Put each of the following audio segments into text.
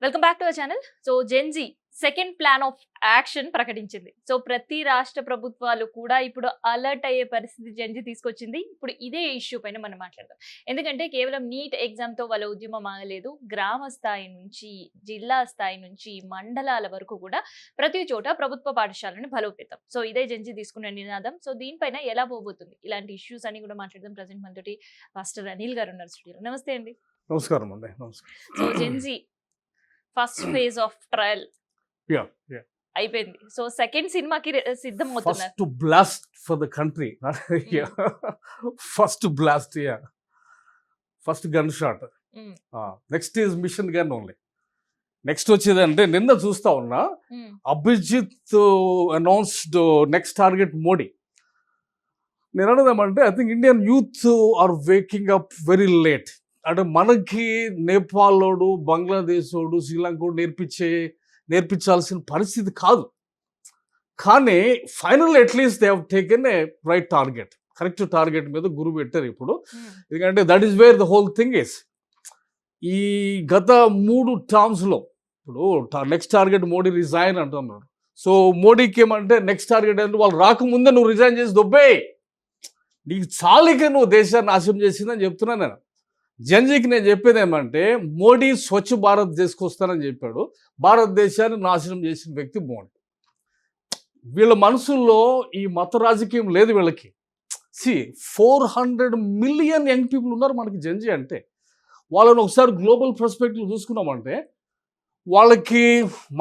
Welcome back to our channel. So Gen Z second plan of action ప్రకటించింది. So ప్రతి రాష్ట్ర ప్రభుత్వాలు కూడా ఇప్పుడు అలర్ట్ అయ్యే పరిస్థితి జెన్జీ తీసుకొచ్చింది. ఇప్పుడు ఇదే ఇష్యూ పైన మనం మాట్లాడదాం. ఎందుకంటే కేవలం నీట్ ఎగ్జామ్ తో వాళ్ళ ఉద్యమం ఆగలేదు. గ్రామ స్థాయి నుంచి జిల్లా స్థాయి నుంచి మండలాల వరకు కూడా ప్రతి చోట ప్రభుత్వ పాఠశాలను బలోపేతం. సో ఇదే జెన్జీ తీసుకున్న నినాదం. సో దీనిపైన ఎలా పోబోతుంది, ఇలాంటి ఇష్యూస్ అని కూడా మాట్లాడదాం. ప్రజెంట్ మనతోటి మాస్టర్ అనిల్ గారు ఉన్నారు స్టూడియోలో. నమస్తే అండి. నమస్కారం అండి. నమస్కారం. So gen Z first phase of trial అయిపోయింది. సో సెకండ్ సినిమాకి సిద్ధం అవుతున్నారు. First blast for the country. First blast, first gun shot. Next is mission gun only. Next వచ్చేది అంటే నిన్న చూస్తా ఉన్నా, Abhijit announced next target Modi. నేను అన్నదేమంటే I think Indian youth are waking up very late. అంటే మనకి నేపాలోడు, బంగ్లాదేశోడు, శ్రీలంకోడు నేర్పించాల్సిన పరిస్థితి కాదు. కానీ final at least they have taken a right target, correct target మీద గురి పెట్టారు ఇప్పుడు. ఎందుకంటే that is wear the whole thing is. ఈ గత 3 టర్మ్స్లో ఇప్పుడు నెక్స్ట్ టార్గెట్ మోడీ రిజైన్ అంటున్నారు. సో మోడీకి ఏమంటే నెక్స్ట్ టార్గెట్ అంటే వాళ్ళు రాకముందే నువ్వు రిజైన్ చేసి దొబ్బే, నీకు చాలికే నువ్వు దేశాన్ని నాశనం చేసిందని చెప్తున్నాను నేను. జెన్జీకి నేను చెప్పేది ఏమంటే, మోడీ స్వచ్ఛ భారత్ తీసుకొస్తానని చెప్పాడు. భారతదేశాన్ని నాశనం చేసిన వ్యక్తి మోడీ. వీళ్ళ మనసుల్లో ఈ మత రాజకీయం లేదు వీళ్ళకి. 400 మిలియన్ యంగ్ పీపుల్ ఉన్నారు మనకి జెన్జీ అంటే. వాళ్ళని ఒకసారి గ్లోబల్ పర్స్పెక్టివ్ చూసుకున్నామంటే వాళ్ళకి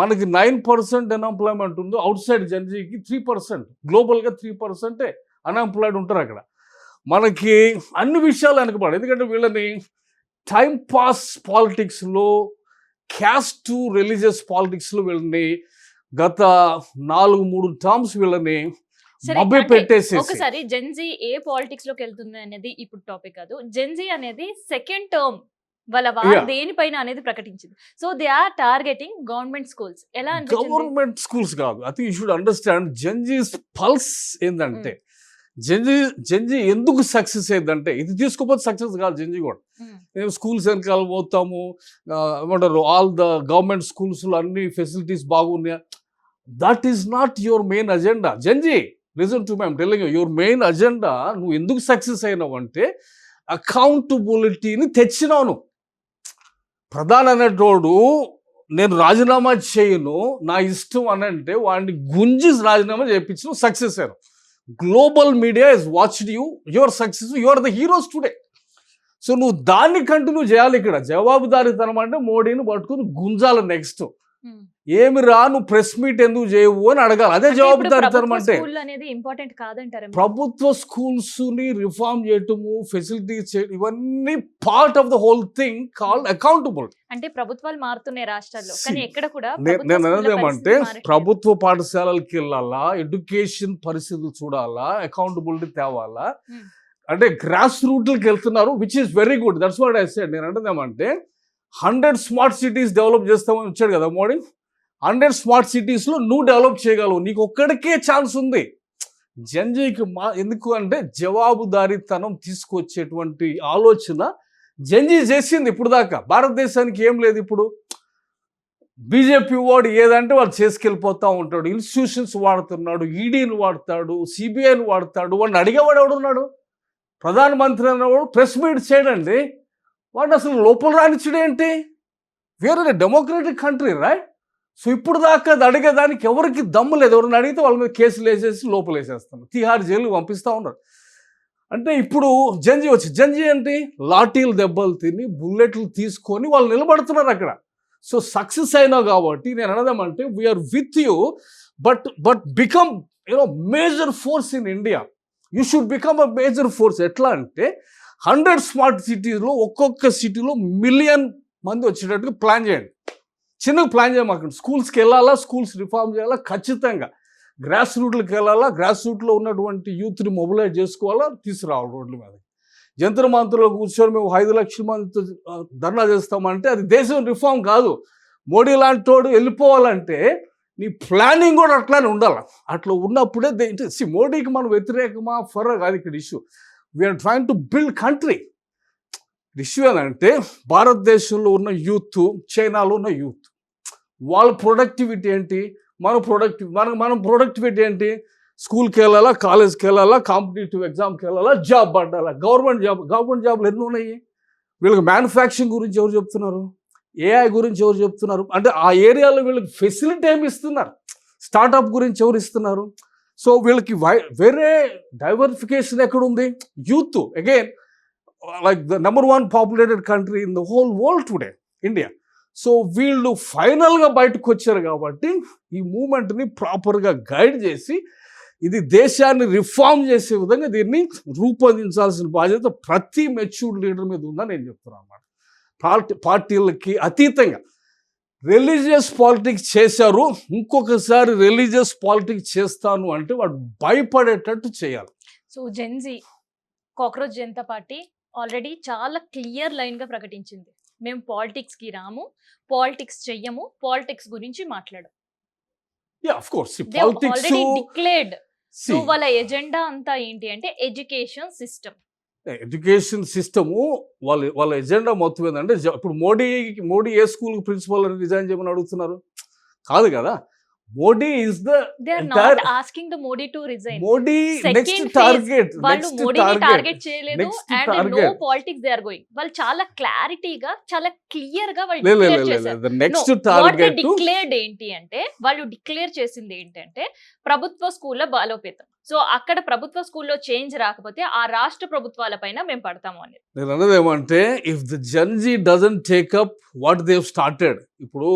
మనకి 9% అన్ఎంప్లాయ్మెంట్ ఉంది. అవుట్ సైడ్ జెన్జీకి 3%, గ్లోబల్గా 3% అన్ఎంప్లాయిడ్ ఉంటారు అక్కడ. మనకి అన్ని విషయాలు వెనకబడి, ఎందుకంటే వీళ్ళని టైం పాస్ పాలిటిక్స్లో, క్యాస్ట్ రిలీజియస్ పాలిటిక్స్లో వీళ్ళని గత 4-3 టర్మ్స్ వీళ్ళని పెట్టేసి. ఒకసారి జెన్జీ ఏ పాలిటిక్స్ లోకి వెళ్తుంది అనేది ఇప్పుడు టాపిక్ కాదు. జెన్జీ అనేది సెకండ్ టర్మ్ వాళ్ళ దేనిపైన అనేది ప్రకటించింది. So they are targeting government schools. ఎలా అంటే గవర్నమెంట్ స్కూల్స్ కాదు. I think you should understand gen Z's pulse ఏంటంటే, జెన్జీ ఎందుకు సక్సెస్ అయ్యిందంటే, ఇది తీసుకోపోతే సక్సెస్ కాదు. జెన్జీ కూడా మేము స్కూల్స్ వెనకాల పోతాము, ఏమంటారు, ఆల్ ద గవర్నమెంట్ స్కూల్స్లో అన్ని ఫెసిలిటీస్ బాగున్నాయి. That is not your main agenda. Gen Z, listen to me, I'm telling you, your main agenda, నువ్వు ఎందుకు సక్సెస్ అయినావు అంటే అకౌంటబిలిటీని తెచ్చినావు. ప్రధాన అనేటోడు నేను రాజీనామా చేయను, నా ఇష్టం అని అంటే వాడిని గుంజి రాజీనామా చేయించిన సక్సెస్ అయ్యాను. Global media is watched you, your success, you are the heroes today. So నువ్వు దాన్ని కంటిన్యూ చేయాలి. ఇక్కడ జవాబుదారీతనం అంటే మోడీని పట్టుకుని గుంజాలి. నెక్స్ట్ ఏమి రా, నువ్వు ప్రెస్ మీట్ ఎందుకు చేయవు అని అడగాలి. అదే జవాబుదారీతనం అంటే. ప్రభుత్వ స్కూల్స్ ని రిఫార్మ్ చేయటము, ఫెసిలిటీస్ చేయడం, ఇవన్నీ part of the whole thing called accountable. అంటే ప్రభుత్వాలు మారుతున్నాయి రాష్ట్రాల్లో, కానీ ఎక్కడ కూడా నేను అనేది ఏమంటే, ప్రభుత్వ పాఠశాలలకి వెళ్ళాలా, ఎడ్యుకేషన్ పరిస్థితులు చూడాలా, అకౌంటబిలిటీ తేవాలా. అంటే గ్రాస్ రూట్లకి వెళ్తున్నారు, which is very good. That's what I said. నేను అంటే ఏమంటే 100 స్మార్ట్ సిటీస్ డెవలప్ చేస్తామని వచ్చాడు కదా మోడీ. 100 స్మార్ట్ సిటీస్లో నువ్వు డెవలప్ చేయగలవు, నీకు ఒక్కడికే ఛాన్స్ ఉంది. జెన్జీకి ఎందుకు అంటే జవాబుదారీతనం తీసుకొచ్చేటువంటి ఆలోచన జెన్జీ చేసింది ఇప్పుడు దాకా. భారతదేశానికి ఏం లేదు. ఇప్పుడు బీజేపీ వాడు ఏదంటే వాడు చేసుకెళ్ళిపోతూ ఉంటాడు, ఇన్స్టిట్యూషన్స్ వాడుతున్నాడు, ఈడీని వాడతాడు, సిబిఐని వాడతాడు. వాడిని అడిగేవాడు ఎవడున్నాడు? ప్రధానమంత్రి అనేవాడు ప్రెస్ మీట్ చేయడండి. వాడు అసలు లోపల రానిచ్చుడేంటి? వేరే డెమోక్రటిక్ కంట్రీ రైట్. సో ఇప్పుడు దాకా అడిగేదానికి ఎవరికి దమ్ము లేదు. ఎవరిని అడిగితే వాళ్ళ మీద కేసులు వేసేసి లోపల వేసేస్తాను, తిహార్ జైలు పంపిస్తూ ఉన్నారు. అంటే ఇప్పుడు జెన్జీ ఏంటి, లాఠీలు దెబ్బలు తిని బుల్లెట్లు తీసుకొని వాళ్ళు నిలబడుతున్నారు అక్కడ. సో సక్సెస్ అయినావు కాబట్టి నేను అనదామంటే we are with you, but become major force in India. You should become a major force. ఎట్లా అంటే 100 స్మార్ట్ సిటీస్లో ఒక్కొక్క సిటీలో 1 మిలియన్ మంది వచ్చేటట్టుగా ప్లాన్ చేయండి. చిన్నగా ప్లాన్ చేయమాకండి. స్కూల్స్కి వెళ్ళాలా, స్కూల్స్ రిఫార్మ్ చేయాలా, ఖచ్చితంగా గ్రాస్ రూట్లకు వెళ్ళాలా, గ్రాస్ రూట్లో ఉన్నటువంటి యూత్ని మొబిలైజ్ చేసుకోవాలా, తీసుకురావాలి రోడ్ల మీద. జంతర్ మంతర్లో కూర్చొని మేము 5 లక్షల మందితో ధర్నా చేస్తామంటే అది దేశం రిఫార్మ్ కాదు. మోడీ లాంటి వాడు వెళ్ళిపోవాలంటే నీ ప్లానింగ్ కూడా అట్లానే ఉండాలి. అట్లా ఉన్నప్పుడే మోడీకి మనం వ్యతిరేకమా ఫర్ కాదు ఇక్కడ issue. We are trying to build country. Issue ఏంటంటే భారతదేశంలో ఉన్న యూత్, చైనాలో ఉన్న యూత్, వాళ్ళ ప్రొడక్టివిటీ ఏంటి, మన ప్రొడక్టివిటీ ఏంటి? స్కూల్కి వెళ్ళాలా, కాలేజ్కి వెళ్ళాలా, కాంపిటేటివ్ ఎగ్జామ్కి వెళ్ళాలా, జాబ్ పడ్డాలా, గవర్నమెంట్ జాబ్లు ఎన్ని ఉన్నాయి? వీళ్ళకి మ్యానుఫ్యాక్చరింగ్ గురించి ఎవరు చెప్తున్నారు? ఏఐ గురించి ఎవరు చెప్తున్నారు? అంటే ఆ ఏరియాలో వీళ్ళకి ఫెసిలిటీ ఏమి ఇస్తున్నారు? స్టార్టప్ గురించి ఎవరు ఇస్తున్నారు? సో వీళ్ళకి వేరే డైవర్సిఫికేషన్ ఎక్కడుంది? Youth again like the number 1 populated country in the whole world today, India. So వీళ్ళు ఫైనల్గా బయటకు వచ్చారు కాబట్టి ఈ మూమెంట్ని ప్రాపర్గా గైడ్ చేసి ఇది దేశాన్ని రిఫార్మ్ చేసే విధంగా దీన్ని రూపొందించాల్సిన బాధ్యత ప్రతి మెచ్యూర్డ్ లీడర్ మీద ఉందని నేను చెప్తున్నాను అన్నమాట. పార్టీలకి అతీతంగా రిలీజియస్ పాలిటిక్స్ చేశారు, ఇంకొకసారి రిలీజియస్ పాలిటిక్స్ చేస్తాను అంటే వాడు భయపడేటట్టు చేయాలి. So Gen Z, cockroach Janata party already చాలా క్లియర్ లైన్ గా ప్రకటించింది, మేము పాలిటిక్స్ కి రాము, పాలిటిక్స్ చెయ్యము, పాలిటిక్స్ గురించి మాట్లాడము. Of course politics declared. So వాళ్ళ ఎజెండా అంతా ఏంటి అంటే ఎడ్యుకేషన్ సిస్టము వాళ్ళ ఎజెండా మొత్తం ఏంటంటే ఇప్పుడు మోడీ ఏ స్కూల్ ప్రిన్సిపల్ రిజైన్ చేయమని అడుగుతున్నారు? కాదు కదా. Modi is the not asking the Modi to resign. Modi next target, వాళ్ళు మోడీని టార్గెట్ చేయలేదు and no politics they are going. వాళ్ళు చాలా క్లారిటీగా, చాలా క్లియర్ గా వాళ్ళు డిక్లేర్ చేశారు. నెక్స్ట్ టార్గెట్ డిక్లేర్డ్ ఏంటి అంటే, వాళ్ళు డిక్లేర్ చేసింది ఏంటంటే ప్రభుత్వ స్కూళ్ళ బలోపేతం. సో అక్కడ ప్రభుత్వ స్కూల్లో చేంజ్ రాకపోతే ఆ రాష్ట్ర ప్రభుత్వాల పైన మేము పడతాము అనేది. నేను అన్నది ఏమంటే, if the Gen Z doesn't take up what they started, ఇప్పుడు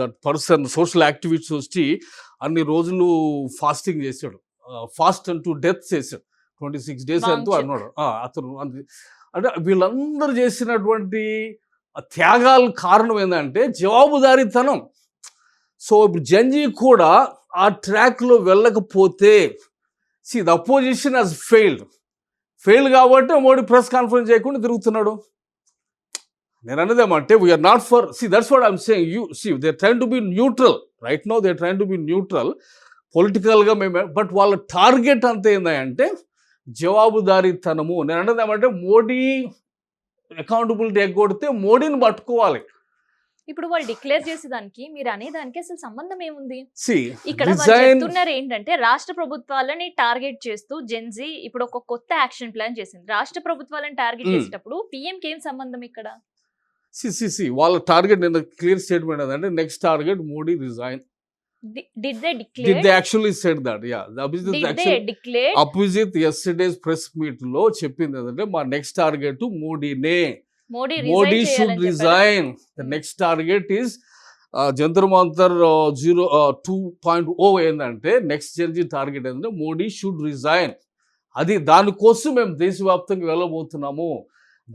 దట్ పర్సన్ సోషల్ యాక్టివిటీస్ వచ్చి అన్ని రోజులు ఫాస్టింగ్ చేశాడు, ఫాస్ట్ అంటూ డెత్ చేశాడు, 26 days అంటూ అన్నాడు అతను. అంటే వీళ్ళందరూ చేసినటువంటి త్యాగాల కారణం ఏంటంటే జవాబుదారీతనం. సో ఇప్పుడు జెన్జీ కూడా ఆ ట్రాక్లో వెళ్ళకపోతే, ద అపోజిషన్ హాజ్ ఫెయిల్డ్ కాబట్టి మోడీ ప్రెస్ కాన్ఫరెన్స్ చేయకుండా తిరుగుతున్నాడు. నేను అన్నది ఏమంటే, we are not for, that's what I'm saying, they train to be neutral right now, they train to be neutral పొలిటికల్గా మేము. బట్ వాళ్ళ టార్గెట్ అంతా ఏంటంటే జవాబుదారీతనము. నేను అన్నది ఏమంటే, మోడీ అకౌంటబిలిటీ ఎగ్గొడితే మోడీని పట్టుకోవాలి. ఇప్పుడు వాళ్ళు డిక్లేర్ చేసేదానికి మీరు అనేదానికి అసలు సంబంధం ఏముంది? ఇక్కడ వాళ్ళు చెప్తున్నారు ఏంటంటే, రాష్ట్ర ప్రభుత్వాలని టార్గెట్ చేస్తూ జెన్జీ ఇప్పుడు ఒక కొత్త యాక్షన్ ప్లాన్ చేసింది. రాష్ట్ర ప్రభుత్వాలను టార్గెట్ చేసేటప్పుడు పిఎం కి ఏం సంబంధం ఇక్కడ? వాళ్ళ టార్గెట్ నిన్న క్లియర్ స్టేట్మెంట్ ఏంటంటే, next target Modi resign. Did they declare? Did they actually said that? Yeah, the opposite yesterday's press meet లో చెప్పింది ఏంటంటే, మా నెక్స్ట్ టార్గెట్ మోడీనే. Modi should resign. The next target is Jantar Mantar 2.0 ఏంటంటే, next Gen Z target ఏంటంటే Modi should resign. అది దానికోసం మేము దేశవ్యాప్తంగా వెళ్ళబోతున్నాము,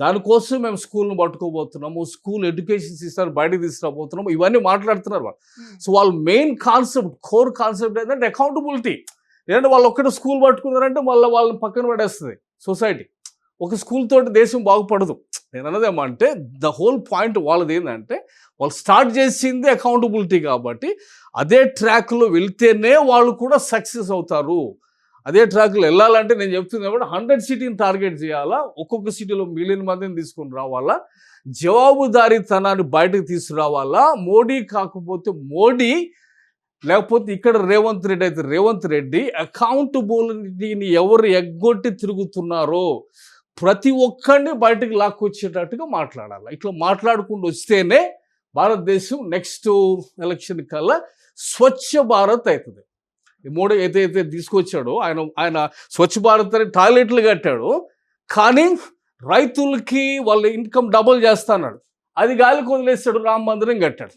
దానికోసం మేము స్కూల్ను పట్టుకోబోతున్నాము, స్కూల్ ఎడ్యుకేషన్ సిస్టమ్ బయటకు తీసుకురాబోతున్నాము, ఇవన్నీ మాట్లాడుతున్నారు వాళ్ళు. సో వాళ్ళ మెయిన్ కాన్సెప్ట్, కోర్ కాన్సెప్ట్ ఏంటంటే అకౌంటబిలిటీ. ఏంటంటే వాళ్ళు ఒక్కటే స్కూల్ పట్టుకున్నారంటే మళ్ళీ వాళ్ళని పక్కన పడేస్తుంది సొసైటీ. ఒక స్కూల్ తోటి దేశం బాగుపడదు. నేను అన్నదేమంటే, ద హోల్ పాయింట్ వాళ్ళది ఏంటంటే, వాళ్ళు స్టార్ట్ చేసింది అకౌంటబిలిటీ కాబట్టి అదే ట్రాక్లో వెళ్తేనే వాళ్ళు కూడా సక్సెస్ అవుతారు. అదే ట్రాక్లో వెళ్ళాలంటే నేను చెప్తుంది కాబట్టి 100 సిటీని టార్గెట్ చేయాలా, ఒక్కొక్క సిటీలో మిలియన్ మందిని తీసుకొని రావాలా, జవాబుదారీతనాన్ని బయటకు తీసుకురావాలా. మోడీ కాకపోతే మోడీ, లేకపోతే ఇక్కడ రేవంత్ రెడ్డి అయితే రేవంత్ రెడ్డి. అకౌంటబిలిటీని ఎవరు ఎగ్గొట్టి తిరుగుతున్నారో ప్రతి ఒక్కరిని బయటకు లాక్కొచ్చేటట్టుగా మాట్లాడాలి. ఇట్లా మాట్లాడుకుంటూ వస్తేనే భారతదేశం నెక్స్ట్ ఎలక్షన్ కల్లా స్వచ్ఛ భారత్ అవుతుంది. మోడీ ఏదైతే తీసుకొచ్చాడో, ఆయన స్వచ్ఛ భారత్ అని టాయిలెట్లు కట్టాడు, కానీ రైతులకి వాళ్ళ ఇన్కమ్ డబుల్ చేస్తాడు. అది గాలికి వదిలేస్తాడు. రామ మందిరం కట్టాడు.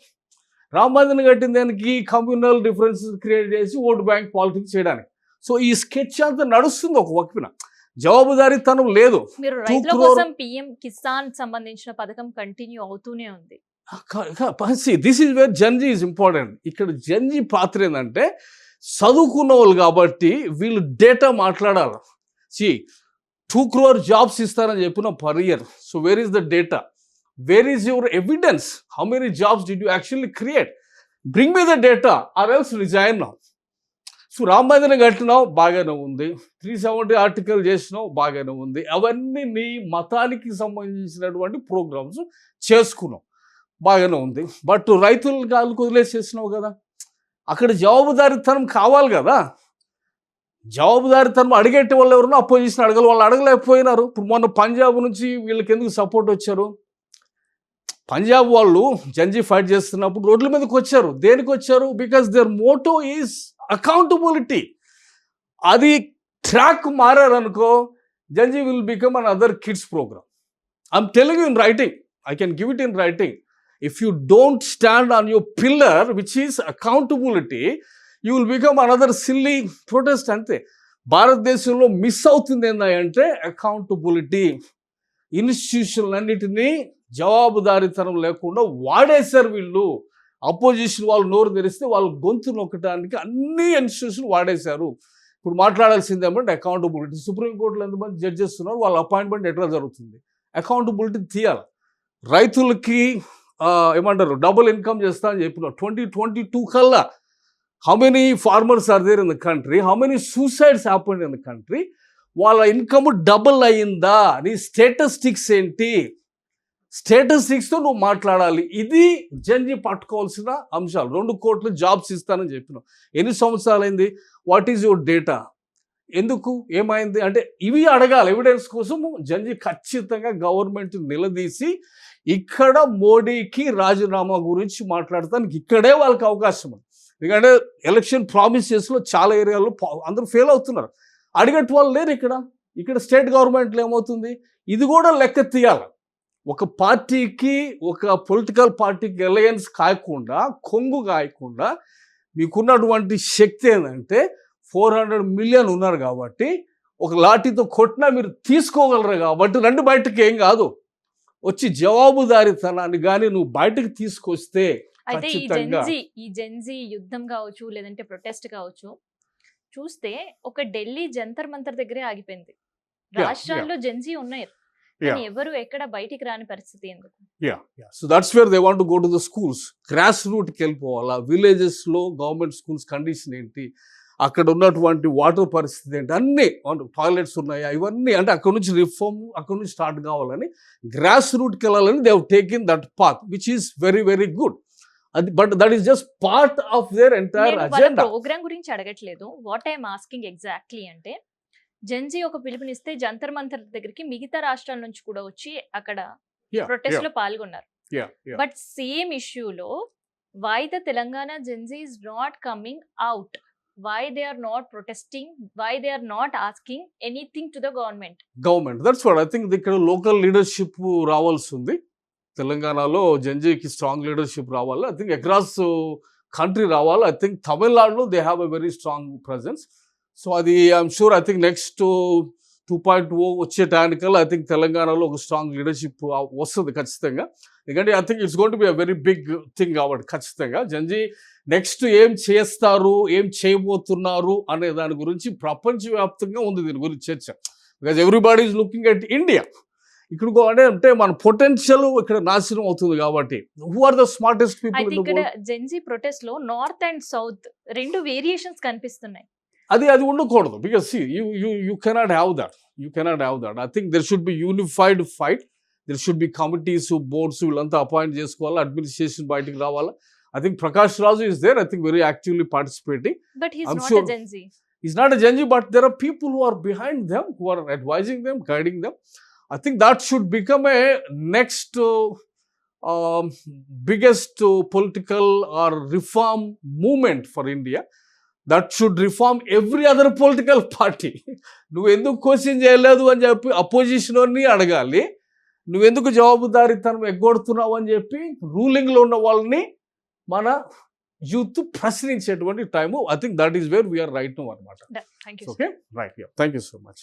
రామ మందిరం కట్టిన దానికి కమ్యూనల్ డిఫరెన్సెస్ క్రియేట్ చేసి ఓటు బ్యాంక్ పాలిటిక్స్ చేయడానికి. సో ఈ స్కెచ్ అంతా నడుస్తుంది ఒక వైపున. జవాబుదారీతనం లేదు. మీరు రైతుల కోసం పిఎం కిసాన్ సంబంధించిన పథకం కంటిన్యూ అవుతూనే ఉంది. This is where Gen Z is important. ఇక్కడ జెన్జీ పాత్ర ఏంటంటే, చదువుకున్న వాళ్ళు కాబట్టి వీళ్ళు డేటా మాట్లాడాలి. 2 crore జాబ్స్ ఇస్తారని చెప్పిన per year. So where is the data? Where is your evidence? How many jobs did you actually create? Bring me the data or else resign now. So Rama మందిరం కట్టినావు బాగానే ఉంది, 370 ఆర్టికల్ చేసినావు బాగానే ఉంది, అవన్నీ నీ మతానికి సంబంధించినటువంటి ప్రోగ్రామ్స్ చేసుకున్నావు బాగానే ఉంది. బట్ రైతులు కాళ్ళకు వదిలేసేసినావు కదా, అక్కడ జవాబుదారీతనం కావాలి కదా. జవాబుదారీతనం అడిగేటి వాళ్ళు ఎవరన్నా అపోజిషన్ అడగలు, వాళ్ళు అడగలేకపోయినారు. ఇప్పుడు మొన్న పంజాబ్ నుంచి వీళ్ళకి ఎందుకు సపోర్ట్ వచ్చారు? పంజాబ్ వాళ్ళు జంజీ ఫైట్ చేస్తున్నప్పుడు రోడ్ల మీదకి వచ్చారు. దేనికి వచ్చారు? Because their motto is accountability. అది ట్రాక్ మారారనుకో, gen Z will become an other kids programme. I'm telling you in writing, I can give it in writing. If you don't stand on your pillar which is accountability, you will become another silly protest. అంతే. భారతదేశంలో miss అవుతుంది ఏంటంటే accountability. ఇన్స్టిట్యూషన్లు అన్నిటినీ జవాబుదారీతనం లేకుండా వాడేశారు వీళ్ళు. Opposition వాళ్ళు నోరు తెరిస్తే వాళ్ళు గొంతు నొక్కడానికి అన్ని ఇన్స్టిట్యూషన్ వాడేశారు. ఇప్పుడు మాట్లాడాల్సింది ఏమంటే అకౌంటబిలిటీ. సుప్రీంకోర్టులో ఎంతమంది జడ్జెస్ ఉన్నారు, వాళ్ళ అపాయింట్మెంట్ ఎట్లా జరుగుతుంది? అకౌంటబిలిటీ తీయాలి. రైతులకి ఏమంటారు డబుల్ ఇన్కమ్ చేస్తా అని చెప్పినారు 2022 కల్లా. How many farmers are there in the country, how many suicides happened in the country? వాళ్ళ ఇన్కమ్ డబుల్ అయ్యిందా? నీ స్టేటస్టిక్స్ ఏంటి? స్టేటస్టిక్స్తో నువ్వు మాట్లాడాలి. ఇది జంజీ పట్టుకోవాల్సిన అంశాలు. 2 కోట్ల జాబ్స్ ఇస్తానని చెప్పినావు. ఎన్ని సంవత్సరాలైంది? What is your data? ఎందుకు? ఏమైంది? అంటే ఇవి అడగాలి. ఎవిడెన్స్ కోసం జంజీ ఖచ్చితంగా గవర్నమెంట్ నిలదీసి ఇక్కడ మోడీకి రాజీనామా గురించి మాట్లాడటానికి ఇక్కడే వాళ్ళకి అవకాశం ఉంది. ఎందుకంటే ఎలక్షన్ ప్రామిసెస్లో చాలా ఏరియాలో అందరూ ఫెయిల్ అవుతున్నారు. అడిగేటి వాళ్ళు లేరు ఇక్కడ. స్టేట్ గవర్నమెంట్లో ఏమవుతుంది? ఇది కూడా లెక్క తీయాలి. ఒక పార్టీకి, ఒక పొలిటికల్ పార్టీకి అలయన్స్ కాయకుండా, కొంగు కాయకుండా మీకున్నటువంటి శక్తి ఏంటంటే 400 మిలియన్ ఉన్నారు కాబట్టి, ఒక లాఠీతో కొట్టినా మీరు తీసుకోగలరు కాబట్టి రండి బయటకు, ఏం కాదు. వచ్చి జవాబుదారీతనాన్ని కానీ నువ్వు బయటకు తీసుకొస్తే అయితే ఈ జెన్జీ యుద్ధం కావచ్చు, లేదంటే ప్రొటెస్ట్ కావచ్చు, చూస్తే ఒక ఢిల్లీ జంతర్ మంతర్ దగ్గరే ఆగిపోయింది. రాష్ట్రాల్లో జెన్జీ ఉన్నాయి, ఎవరు ఎక్కడ బయటికి రాని పరిస్థితి ఎందుకు? So that's where they want to go to the schools. Grass రూట్కి వెళ్ళిపోవాలా. విలేజెస్లో గవర్నమెంట్ స్కూల్స్ కండిషన్ ఏంటి, అక్కడ ఉన్నటువంటి వాటర్ పరిస్థితి ఏంటి, అన్నీ టాయిలెట్స్ ఉన్నాయా, ఇవన్నీ అంటే అక్కడ నుంచి రిఫార్మ్, అక్కడ నుంచి స్టార్ట్ కావాలని గ్రాస్ రూట్కి వెళ్ళాలని they have taken that path which is very very good. అది but that is just part of their entire agenda. Programme గురించి అడగట్లేదు. వాట్ ఐఎమ్ ఆస్కింగ్ ఎగ్జాక్ట్లీ అంటే, జంజీ ఒక పిలుపునిస్తే జంతర్ మంతర్ దగ్గరికి మిగతా రాష్ట్రాల నుంచి కూడా వచ్చి అక్కడ ప్రొటెస్ట్ లో పాల్గొన్నారు. బట్ సేమ్ ఇష్యూలో why the Telangana gen Z is not coming out? Why they are not protesting? Why they are not asking anything to the government? That's what I think. ఇక్కడ లోకల్ లీడర్షిప్ రావాల్సి ఉంది. తెలంగాణలో జంజీకి స్ట్రాంగ్ లీడర్షిప్ రావాలి. I think across country రావాలి. I think తమిళనాడులో they have a very strong presence. So అది I'm sure, I think next 2.0 వచ్చే టైంకల్లా ఐ థింక్ తెలంగాణలో ఒక స్ట్రాంగ్ లీడర్షిప్ వస్తుంది ఖచ్చితంగా. ఎందుకంటే I think it's going to be a very big thing కాబట్టి ఖచ్చితంగా జంజీ నెక్స్ట్ ఏం చేస్తారు, ఏం చేయబోతున్నారు అనే దాని గురించి ప్రపంచవ్యాప్తంగా ఉంది దీని గురించి చర్చ. Because everybody is looking at India. ఇక్కడ అంటే మన పొటెన్షియల్ ఇక్కడ నాశనం అవుతుంది కాబట్టి. Who are the smartest people? ఇక్కడ జెన్జీ ప్రొటెస్ట్ లో నార్త్ అండ్ సౌత్ 2 వేరియేషన్స్ కనిపిస్తున్నాయి. అది ఉండకూడదు. Because you cannot have that. I think there should be unified fight. There should be committees, boards వీళ్ళంతా అపాయింట్ చేసుకోవాలి. అడ్మినిస్ట్రేషన్ బయటికి రావాలి. I think Prakash Raju is there, I think very actively participating. But he's not a Gen-Z. He's not a Gen-Z, but there are people who are behind them, who are advising them, guiding them. I think that should become a next biggest political or reform movement for India. That should reform every other political party. నువ్వు ఎందుకు question చేయలేదు అని చెప్పి opposition అడగాలి. నువ్వెందుకు జవాబుదారీతనం ఎగ్గొడుతున్నావు అని చెప్పి రూలింగ్లో ఉన్న వాళ్ళని మన యూత్ ప్రశ్నించేటువంటి time. I think that is where we are right now అనమాట. Thank you. Okay, right. Thank you so much.